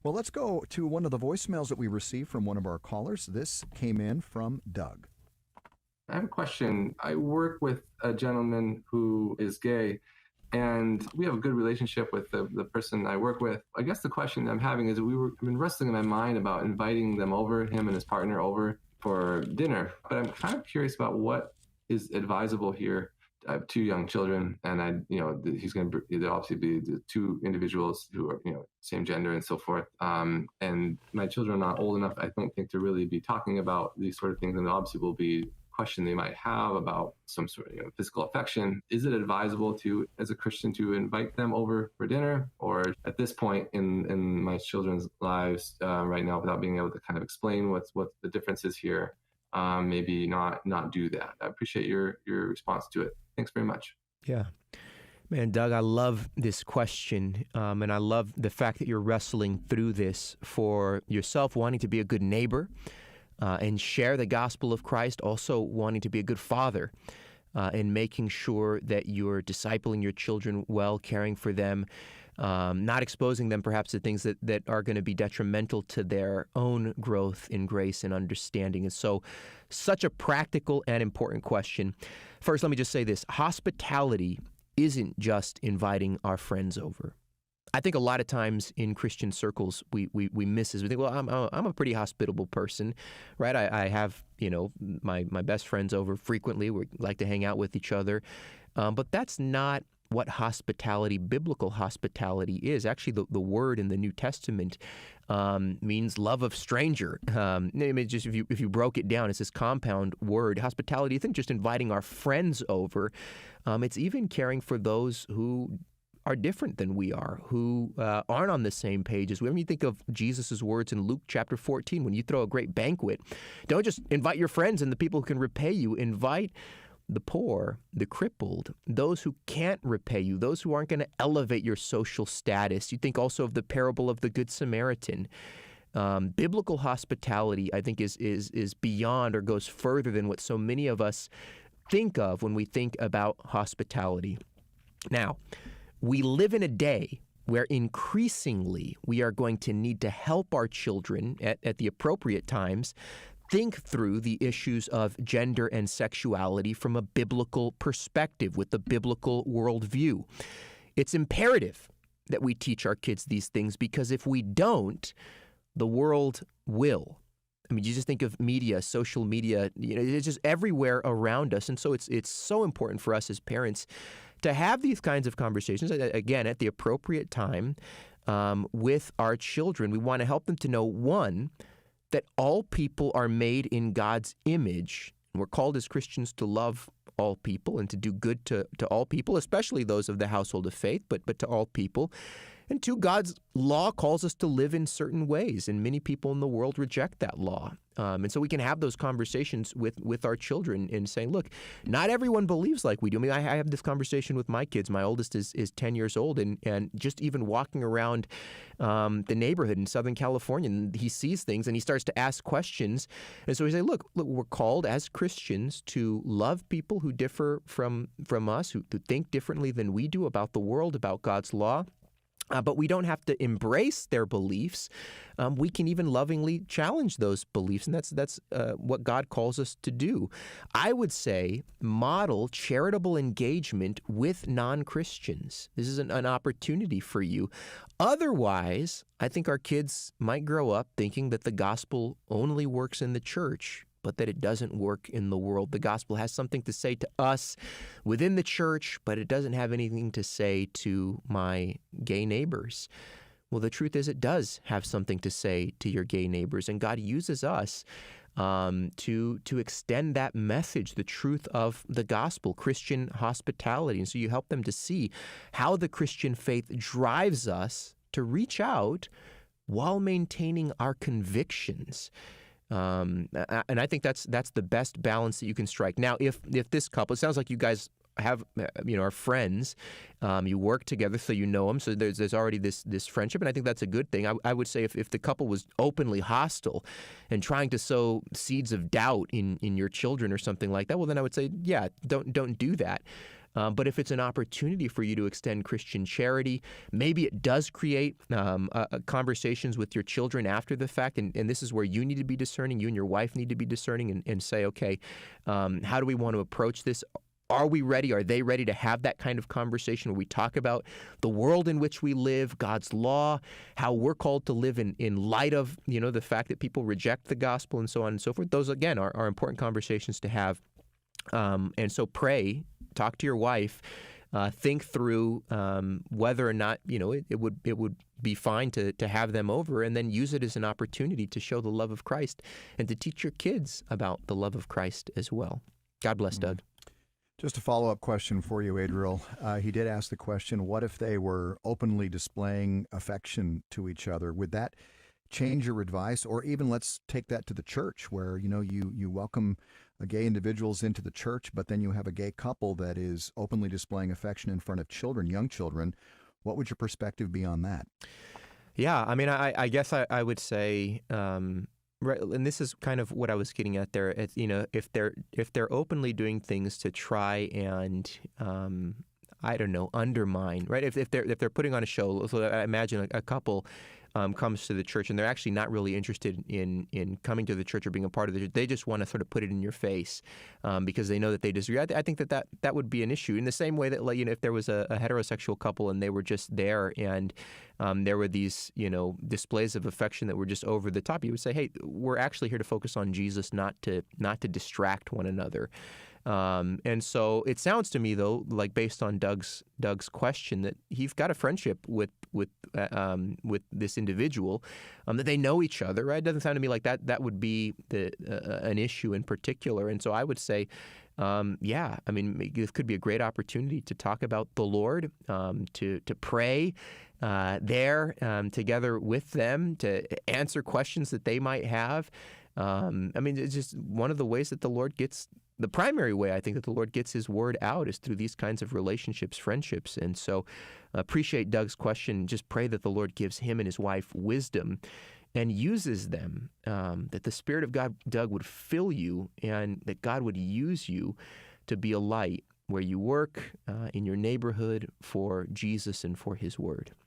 Well, let's go to one of the voicemails that we received from one of our callers. This came in from Doug. I have a question. I work with a gentleman who is gay, and we have a good relationship with the person I work with. I guess the question I'm having is I've been wrestling in my mind about inviting them over, him and his partner over for dinner. But I'm kind of curious about what is advisable here. I have two young children, and he's going to obviously be the two individuals who are, same gender and so forth. And my children are not old enough, I don't think, to really be talking about these sort of things. And obviously will be question they might have about some sort of physical affection. Is it advisable to, as a Christian, to invite them over for dinner, or at this point in my children's lives right now, without being able to kind of explain what the difference is here, maybe not do that? I appreciate your response to it. Thanks very much. Yeah. Man, Doug, I love this question, and I love the fact that you're wrestling through this for yourself, wanting to be a good neighbor and share the gospel of Christ, also wanting to be a good father and making sure that you're discipling your children well, caring for them, not exposing them perhaps to things that are going to be detrimental to their own growth in grace and understanding. And so such a practical and important question. First, let me just say this. Hospitality isn't just inviting our friends over. I think a lot of times in Christian circles, we miss this. We think, well, I'm a pretty hospitable person, right? I have, my best friends over frequently. We like to hang out with each other. But that's not what hospitality, biblical hospitality is. Actually, the word in the New Testament means love of stranger. Just if you broke it down, it's this compound word. Hospitality isn't just inviting our friends over. It's even caring for those who are different than we are, who aren't on the same page as we. When you think of Jesus' words in Luke chapter 14, when you throw a great banquet, don't just invite your friends and the people who can repay you. Invite the poor, the crippled, those who can't repay you, those who aren't going to elevate your social status. You think also of the parable of the Good Samaritan. Biblical hospitality, I think, is beyond or goes further than what so many of us think of when we think about hospitality. Now, we live in a day where increasingly we are going to need to help our children at the appropriate times think through the issues of gender and sexuality from a biblical perspective with the biblical worldview. It's imperative that we teach our kids these things, because if we don't, the world will. I mean, you just think of media, social media, it's just everywhere around us. And so it's so important for us as parents to have these kinds of conversations, again, at the appropriate time with our children. We want to help them to know, one, that all people are made in God's image. And we're called as Christians to love all people and to do good to all people, especially those of the household of faith, but to all people. And two, God's law calls us to live in certain ways, and many people in the world reject that law. And so we can have those conversations with our children and saying, look, not everyone believes like we do. I mean, I have this conversation with my kids. My oldest is 10 years old, and just even walking around the neighborhood in Southern California, and he sees things and he starts to ask questions. And so we say, look, we're called as Christians to love people who differ from us, who think differently than we do about the world, about God's law. But we don't have to embrace their beliefs. We can even lovingly challenge those beliefs, and that's what God calls us to do. I would say model charitable engagement with non-Christians. This is an opportunity for you. Otherwise, I think our kids might grow up thinking that the gospel only works in the church, but that it doesn't work in the world. The gospel has something to say to us within the church, but it doesn't have anything to say to my gay neighbors. Well, the truth is it does have something to say to your gay neighbors, and God uses us to extend that message, the truth of the gospel, Christian hospitality. And so you help them to see how the Christian faith drives us to reach out while maintaining our convictions. And I think that's the best balance that you can strike. Now, if this couple, it sounds like you guys have, are friends, you work together, so you know them, so there's already this friendship, and I think that's a good thing. I would say if the couple was openly hostile and trying to sow seeds of doubt in your children or something like that, well, then I would say, yeah, don't do that. But if it's an opportunity for you to extend Christian charity, maybe it does create conversations with your children after the fact. And this is where you need to be discerning. You and your wife need to be discerning and say, okay, how do we want to approach this? Are we ready? Are they ready to have that kind of conversation where we talk about the world in which we live, God's law, how we're called to live in light of, the fact that people reject the gospel and so on and so forth? Those, again, are important conversations to have. And so pray, talk to your wife, think through whether or not, it would be fine to have them over, and then use it as an opportunity to show the love of Christ and to teach your kids about the love of Christ as well. God bless, Doug. Just a follow-up question for you, Adriel. He did ask the question, what if they were openly displaying affection to each other? Would that change your advice? Or even let's take that to the church where, you welcome gay individuals into the church, but then you have a gay couple that is openly displaying affection in front of children, young children. What would your perspective be on that? Yeah, I mean, I guess I would say... Right, and this is kind of what I was getting at there. If they're openly doing things to try and undermine, right? If they're putting on a show, so I imagine a couple comes to the church and they're actually not really interested in coming to the church or being a part of the church. They just want to sort of put it in your face because they know that they disagree. I think that would be an issue. In the same way that, if there was a heterosexual couple and they were just there and there were these, displays of affection that were just over the top, you would say, hey, we're actually here to focus on Jesus, not to distract one another. And so it sounds to me, though, like based on Doug's question, that he's got a friendship with this individual, that they know each other. Right? It doesn't sound to me like that would be an issue in particular. And so I would say, this could be a great opportunity to talk about the Lord, to pray there together with them, to answer questions that they might have. It's just one of the ways that the primary way I think that the Lord gets his word out is through these kinds of relationships, friendships. And so appreciate Doug's question. Just pray that the Lord gives him and his wife wisdom and uses them, that the Spirit of God, Doug, would fill you and that God would use you to be a light where you work, in your neighborhood, for Jesus and for his word.